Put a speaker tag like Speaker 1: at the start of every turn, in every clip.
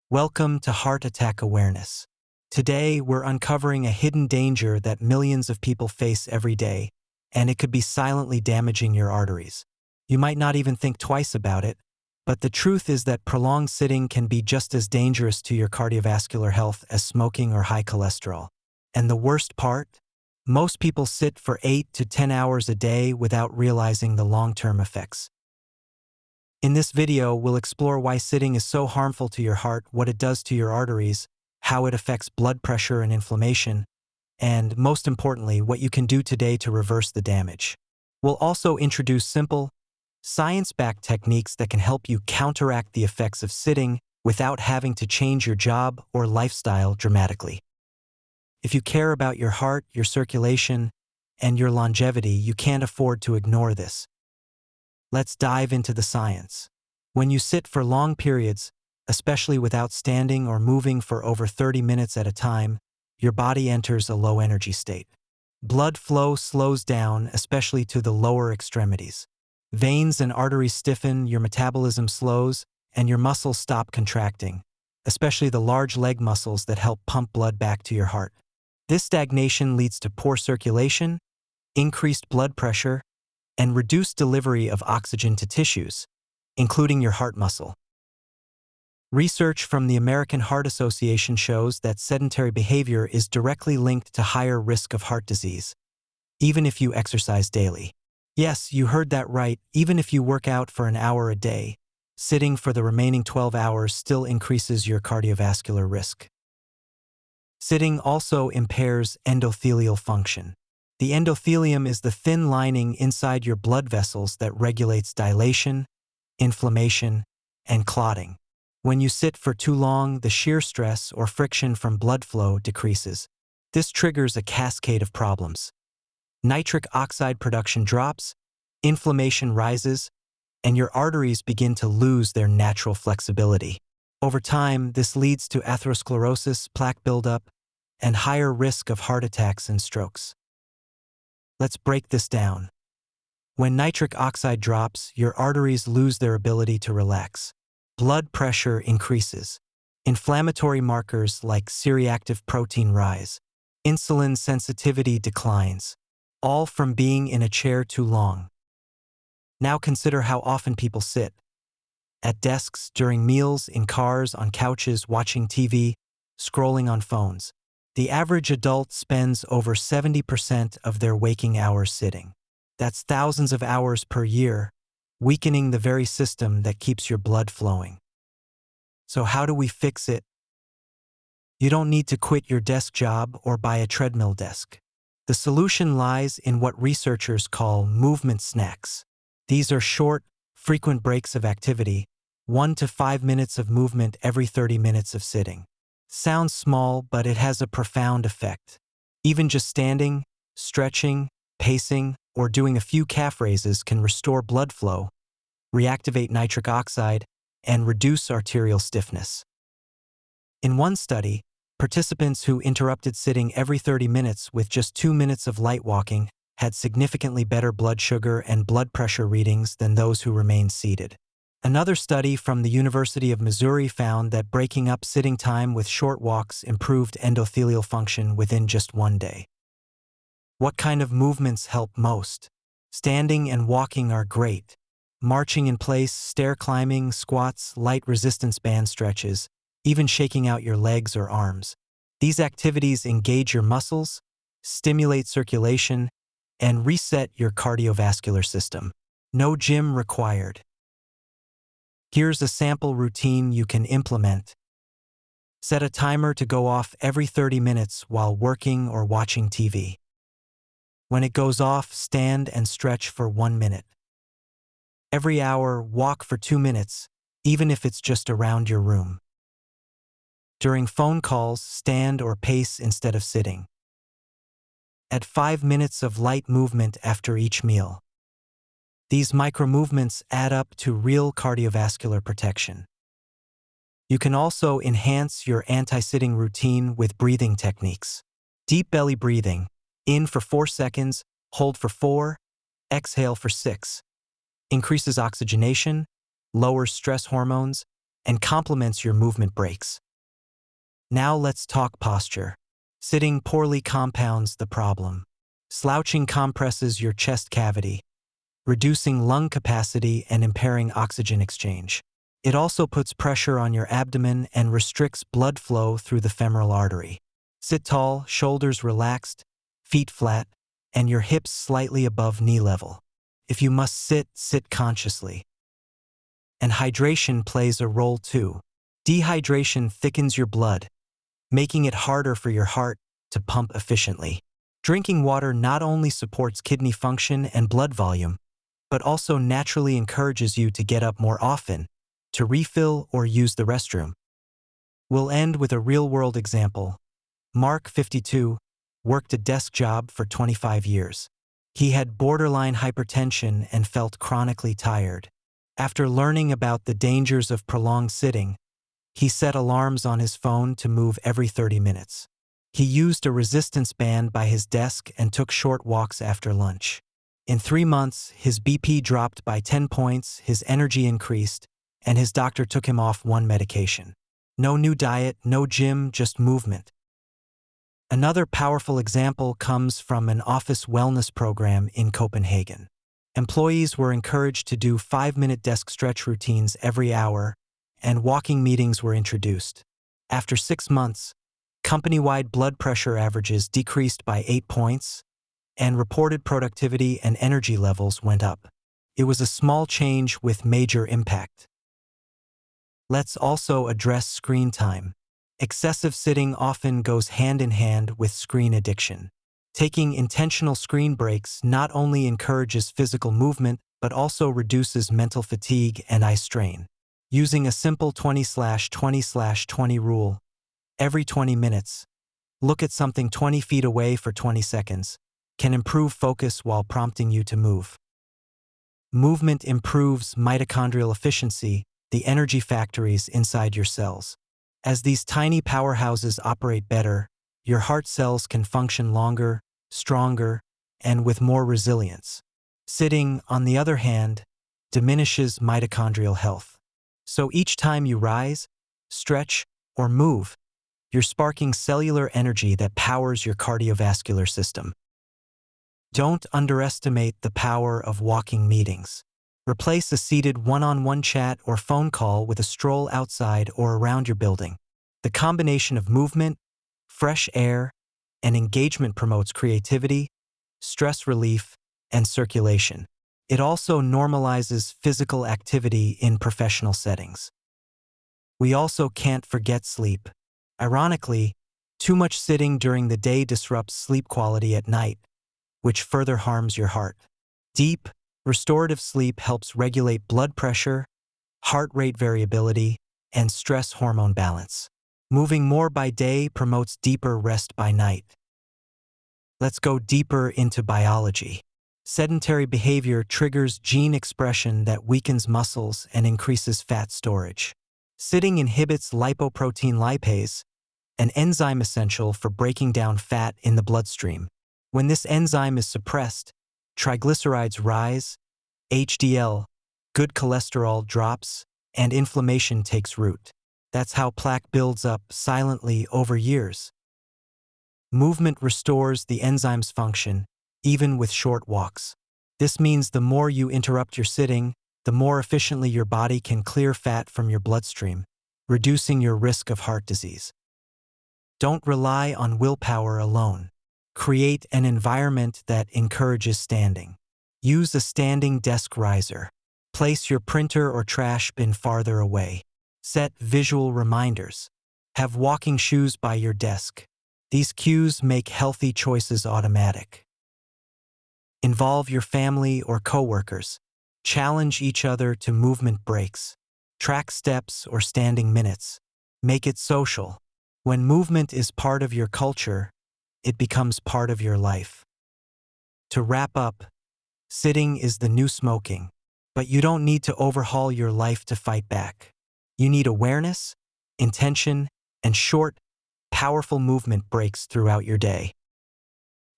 Speaker 1: Welcome to Heart Attack Awareness. Today, we're uncovering a hidden danger that millions of people face every day, and it could be silently damaging your arteries. You might not even think twice about it, but the truth is that prolonged sitting can be just as dangerous to your cardiovascular health as smoking or high cholesterol. And the worst part? Most people sit for 8 to 10 hours a day without realizing the long-term effects. In this video, we'll explore why sitting is so harmful to your heart, what it does to your arteries, how it affects blood pressure and inflammation, and most importantly, what you can do today to reverse the damage. We'll also introduce simple, science-backed techniques that can help you counteract the effects of sitting without having to change your job or lifestyle dramatically. If you care about your heart, your circulation, and your longevity, you can't afford to ignore this. Let's dive into the science. When you sit for long periods, especially without standing or moving for over 30 minutes at a time, your body enters a low-energy state. Blood flow slows down, especially to the lower extremities. Veins and arteries stiffen, your metabolism slows, and your muscles stop contracting, especially the large leg muscles that help pump blood back to your heart. This stagnation leads to poor circulation, increased blood pressure, and reduced delivery of oxygen to tissues, including your heart muscle. Research from the American Heart Association shows that sedentary behavior is directly linked to higher risk of heart disease, even if you exercise daily. Yes, you heard that right, even if you work out for an hour a day, sitting for the remaining 12 hours still increases your cardiovascular risk. Sitting also impairs endothelial function. The endothelium is the thin lining inside your blood vessels that regulates dilation, inflammation, and clotting. When you sit for too long, the shear stress or friction from blood flow decreases. This triggers a cascade of problems. Nitric oxide production drops, inflammation rises, and your arteries begin to lose their natural flexibility. Over time, this leads to atherosclerosis, plaque buildup, and higher risk of heart attacks and strokes. Let's break this down. When nitric oxide drops, your arteries lose their ability to relax. Blood pressure increases. Inflammatory markers like C-reactive protein rise. Insulin sensitivity declines, all from being in a chair too long. Now consider how often people sit. At desks, during meals, in cars, on couches, watching TV, scrolling on phones. The average adult spends over 70% of their waking hours sitting. That's thousands of hours per year, weakening the very system that keeps your blood flowing. So how do we fix it? You don't need to quit your desk job or buy a treadmill desk. The solution lies in what researchers call movement snacks. These are short, frequent breaks of activity, 1 to 5 minutes of movement every 30 minutes of sitting. Sounds small, but it has a profound effect. Even just standing, stretching, pacing, or doing a few calf raises can restore blood flow, reactivate nitric oxide, and reduce arterial stiffness. In one study, participants who interrupted sitting every 30 minutes with just 2 minutes of light walking had significantly better blood sugar and blood pressure readings than those who remained seated. Another study from the University of Missouri found that breaking up sitting time with short walks improved endothelial function within just 1 day. What kind of movements help most? Standing and walking are great. Marching in place, stair climbing, squats, light resistance band stretches, even shaking out your legs or arms. These activities engage your muscles, stimulate circulation, and reset your cardiovascular system. No gym required. Here's a sample routine you can implement. Set a timer to go off every 30 minutes while working or watching TV. When it goes off, stand and stretch for 1 minute. Every hour, walk for 2 minutes, even if it's just around your room. During phone calls, stand or pace instead of sitting. Add 5 minutes of light movement after each meal. These micro-movements add up to real cardiovascular protection. You can also enhance your anti-sitting routine with breathing techniques. Deep belly breathing, in for 4 seconds, hold for 4, exhale for 6. Increases oxygenation, lowers stress hormones, and complements your movement breaks. Now let's talk posture. Sitting poorly compounds the problem. Slouching compresses your chest cavity, reducing lung capacity and impairing oxygen exchange. It also puts pressure on your abdomen and restricts blood flow through the femoral artery. Sit tall, shoulders relaxed, feet flat, and your hips slightly above knee level. If you must sit, sit consciously. And hydration plays a role too. Dehydration thickens your blood, making it harder for your heart to pump efficiently. Drinking water not only supports kidney function and blood volume, but also naturally encourages you to get up more often, to refill or use the restroom. We'll end with a real-world example. Mark, 52, worked a desk job for 25 years. He had borderline hypertension and felt chronically tired. After learning about the dangers of prolonged sitting, he set alarms on his phone to move every 30 minutes. He used a resistance band by his desk and took short walks after lunch. In 3 months, his BP dropped by 10 points, his energy increased, and his doctor took him off one medication. No new diet, no gym, just movement. Another powerful example comes from an office wellness program in Copenhagen. Employees were encouraged to do 5-minute desk stretch routines every hour, and walking meetings were introduced. After 6 months, company-wide blood pressure averages decreased by 8 points, and reported productivity and energy levels went up. It was a small change with major impact. Let's also address screen time. Excessive sitting often goes hand in hand with screen addiction. Taking intentional screen breaks not only encourages physical movement, but also reduces mental fatigue and eye strain. Using a simple 20/20/20 rule, every 20 minutes, look at something 20 feet away for 20 seconds, can improve focus while prompting you to move. Movement improves mitochondrial efficiency, the energy factories inside your cells. As these tiny powerhouses operate better, your heart cells can function longer, stronger, and with more resilience. Sitting, on the other hand, diminishes mitochondrial health. So each time you rise, stretch, or move, you're sparking cellular energy that powers your cardiovascular system. Don't underestimate the power of walking meetings. Replace a seated one-on-one chat or phone call with a stroll outside or around your building. The combination of movement, fresh air, and engagement promotes creativity, stress relief, and circulation. It also normalizes physical activity in professional settings. We also can't forget sleep. Ironically, too much sitting during the day disrupts sleep quality at night, which further harms your heart. Deep, restorative sleep helps regulate blood pressure, heart rate variability, and stress hormone balance. Moving more by day promotes deeper rest by night. Let's go deeper into biology. Sedentary behavior triggers gene expression that weakens muscles and increases fat storage. Sitting inhibits lipoprotein lipase, an enzyme essential for breaking down fat in the bloodstream. When this enzyme is suppressed, triglycerides rise, HDL, good cholesterol drops, and inflammation takes root. That's how plaque builds up silently over years. Movement restores the enzyme's function, even with short walks. This means the more you interrupt your sitting, the more efficiently your body can clear fat from your bloodstream, reducing your risk of heart disease. Don't rely on willpower alone. Create an environment that encourages standing. Use a standing desk riser. Place your printer or trash bin farther away. Set visual reminders. Have walking shoes by your desk. These cues make healthy choices automatic. Involve your family or coworkers. Challenge each other to movement breaks. Track steps or standing minutes. Make it social. When movement is part of your culture, it becomes part of your life. To wrap up, sitting is the new smoking, but you don't need to overhaul your life to fight back. You need awareness, intention, and short, powerful movement breaks throughout your day.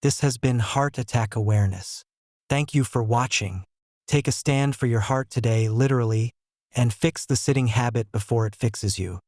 Speaker 1: This has been Heart Attack Awareness. Thank you for watching. Take a stand for your heart today, literally, and fix the sitting habit before it fixes you.